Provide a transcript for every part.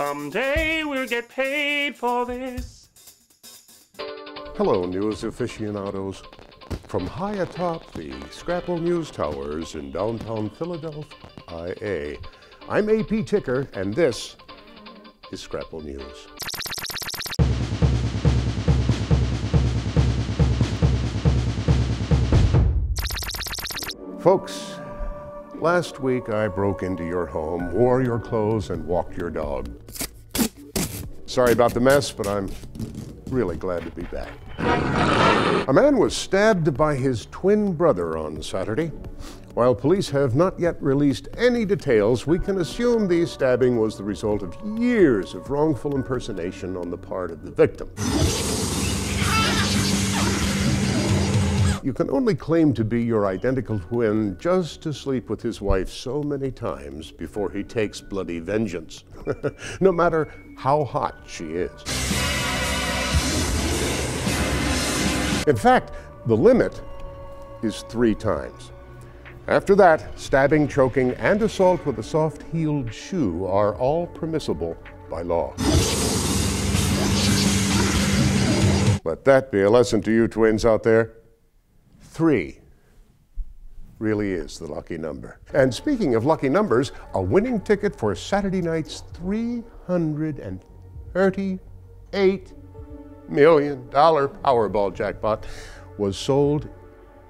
Someday we'll get paid for this. Hello, news aficionados. From high atop the Scrapple News Towers in downtown Philadelphia, IA, I'm AP Ticker, and this is Scrapple News. Folks, last week I broke into your home, wore your clothes, and walked your dog. Sorry about the mess, but I'm really glad to be back. A man was stabbed by his twin brother on Saturday. While police have not yet released any details, we can assume the stabbing was the result of years of wrongful impersonation on the part of the victim. You can only claim to be your identical twin just to sleep with his wife so many times before he takes bloody vengeance, no matter how hot she is. In fact, the limit is 3 times. After that, stabbing, choking, and assault with a soft-heeled shoe are all permissible by law. Let that be a lesson to you twins out there. 3 really is the lucky number. And speaking of lucky numbers, a winning ticket for Saturday night's $338 million Powerball jackpot was sold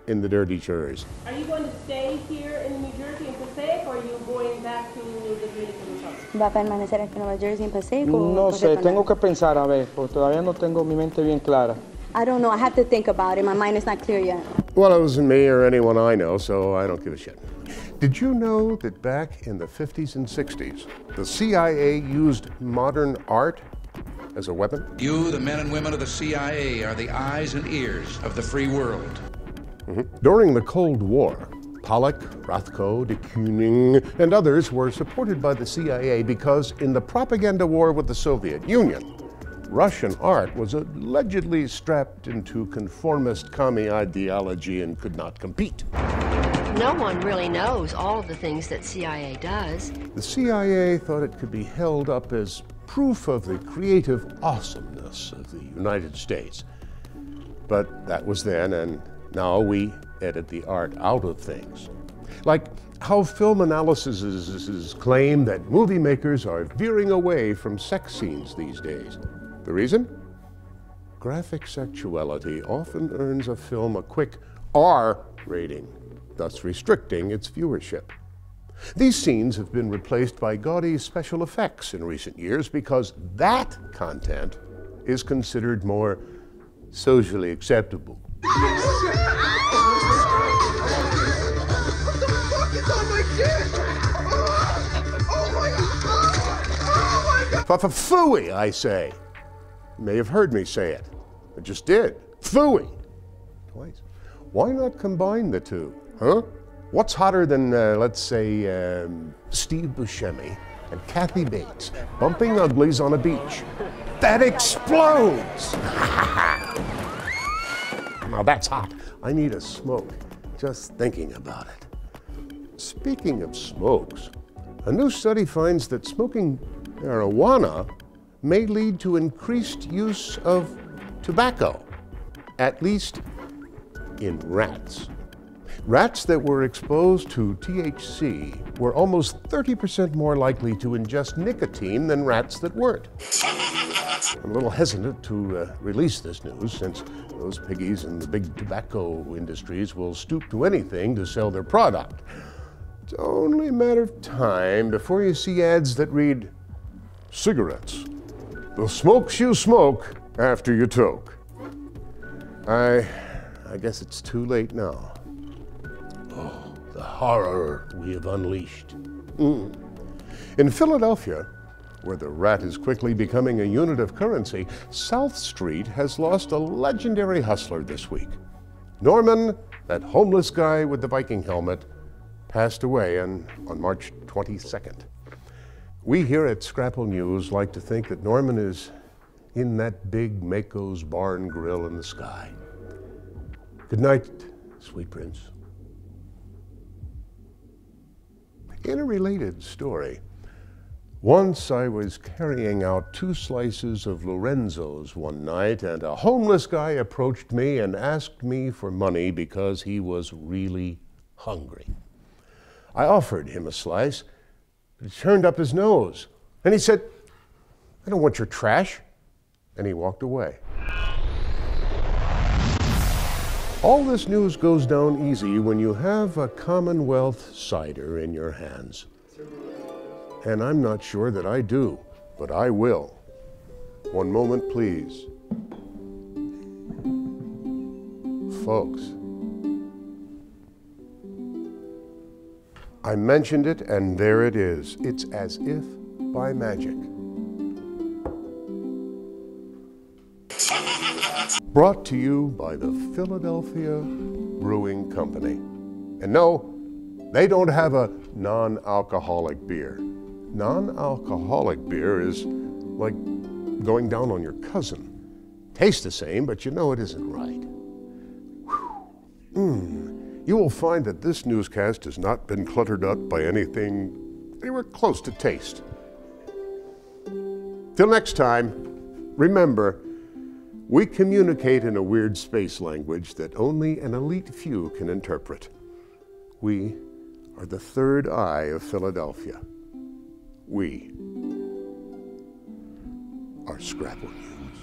in the Dirty Jerz. Are you going to stay here in New Jersey in Passaic, or are you going back to the Dominican Republic? ¿Va a permanecer aquí en Nueva Jersey en Passaic? No sé, tengo que pensar a ver, porque todavía no tengo mi mente bien clara. I don't know. I have to think about it. My mind is not clear yet. Well, it wasn't me or anyone I know, so I don't give a shit. Did you know that back in the 50s and 60s, the CIA used modern art as a weapon? You, the men and women of the CIA, are the eyes and ears of the free world. During the Cold War, Pollock, Rothko, de Kooning, and others were supported by the CIA because in the propaganda war with the Soviet Union, Russian art was allegedly strapped into conformist commie ideology and could not compete. No one really knows all of the things that CIA does. The CIA thought it could be held up as proof of the creative awesomeness of the United States. But that was then, and now we edit the art out of things. Like how film analyses claim that movie makers are veering away from sex scenes these days. The reason? Graphic sexuality often earns a film a quick R rating, thus restricting its viewership. These scenes have been replaced by gaudy special effects in recent years because that content is considered more socially acceptable. Phooey, I say. You may have heard me say it. I just did. Phooey. Twice. Why not combine the two, huh? What's hotter than, let's say, Steve Buscemi and Kathy Bates bumping uglies on a beach? That explodes! Now that's hot. I need a smoke, just thinking about it. Speaking of smokes, a new study finds that smoking marijuana may lead to increased use of tobacco, at least in rats. Rats that were exposed to THC were almost 30% more likely to ingest nicotine than rats that weren't. I'm a little hesitant to release this news since those piggies in the big tobacco industries will stoop to anything to sell their product. It's only a matter of time before you see ads that read, "Cigarettes, the smokes you smoke after you toke." I guess it's too late now. Oh, the horror we have unleashed. In Philadelphia, where the rat is quickly becoming a unit of currency, South Street has lost a legendary hustler this week. Norman, that homeless guy with the Viking helmet, passed away on March 22nd. We here at Scrapple News like to think that Norman is in that big Mako's barn grill in the sky. Good night, sweet prince. In a related story, Once I was carrying out 2 slices of Lorenzo's one night, and a homeless guy approached me and asked me for money because he was really hungry. I offered him a slice, but he turned up his nose, and he said, "I don't want your trash," and he walked away. All this news goes down easy when you have a Commonwealth cider in your hands. And I'm not sure that I do, but I will. One moment, please. Folks, I mentioned it, and there it is. It's as if by magic. Brought to you by the Philadelphia Brewing Company. And no, they don't have a non-alcoholic beer. Non-alcoholic beer is like going down on your cousin. Tastes the same, but you know it isn't right. You will find that this newscast has not been cluttered up by anything anywhere close to taste. Till next time, remember, we communicate in a weird space language that only an elite few can interpret. We are the third eye of Philadelphia. We are Scrapple News.